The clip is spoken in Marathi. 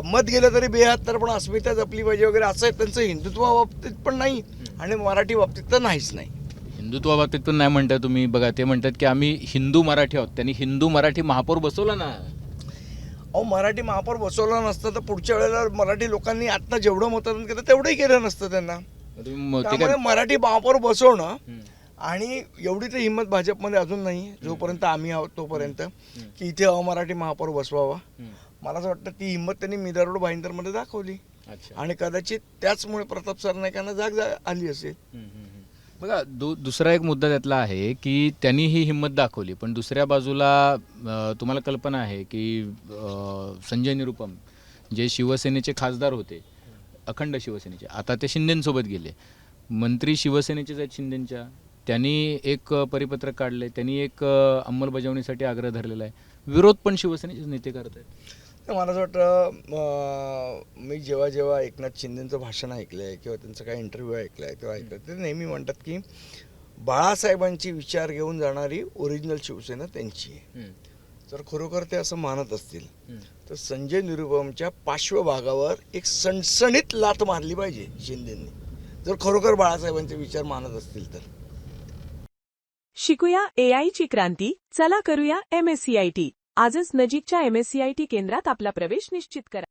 मत गेलं तरी 72 पण अस्मिता जपली पाहिजे वगैरे असं त्यांचं हिंदुत्वाबाबतीत पण नाही आणि मराठी बाबतीत तर नाहीच नाही. हिंदुत्वाबाबतीत पण नाही म्हणताय तुम्ही. बघा, ते म्हणतात की आम्ही हिंदू मराठी आहोत. त्यांनी हिंदू मराठी महापौर बसवला ना. अहो, मराठी महापौर बसवला नसतं तर पुढच्या वेळेला मराठी लोकांनी आता जेवढं मतदान केलं तेवढंही केलं नसतं त्यांना. तुम्ही ते त्यामुळे काय मराठी महापौर बसवणं आणि एवढी तर हिंमत भाजपमध्ये अजून नाही जोपर्यंत आम्ही आहोत तोपर्यंत की इथे अमराठी महापौर बसवावा. मला असं वाटतं ती हिंमत त्यांनी मीरा रोड भाईंदरमध्ये दाखवली अच्छा. आणि कदाचित त्याचमुळे प्रताप सरनाईकांना जाग आली असेल. बघा, दुसरा एक मुद्दा त्यातला आहे की त्यांनी ही हिंमत दाखवली, पण दुसऱ्या बाजूला तुम्हाला कल्पना आहे की संजय निरुपम जे शिवसेनेचे खासदार होते, अखंड शिवसेनेचे, आता ते शिंदेंसोबत गेले. मंत्री शिवसेनेचेच आहेत शिंदेंच्या. त्यांनी एक परिपत्रक काढले, त्यांनी एक अंमलबजावणीसाठी आग्रह धरलेला आहे. विरोध पण शिवसेनेचेच नेते करत आहेत. तर मला असं वाटतं मी जेव्हा जेव्हा एकनाथ शिंदेंचं भाषण ऐकलं आहे किंवा त्यांचा काही इंटरव्ह्यू ऐकला आहे तेव्हा ऐकलं ते नेहमी म्हणतात की बाळासाहेबांची विचार घेऊन जाणारी ओरिजिनल शिवसेना त्यांची आहे. जर खरोखर ते असं मानत असतील तर संजय निरुपमच्या पार्श्वभागावर एक सणसणीत लाथ मारली पाहिजे शिंदेंनी, जर खरोखर बाळासाहेबांचे विचार मानत असतील तर. शिकूया AI ची क्रांती. चला करूया MSCIT. आजच नजीकच्या MSCIT केंद्रात आपला प्रवेश निश्चित करा.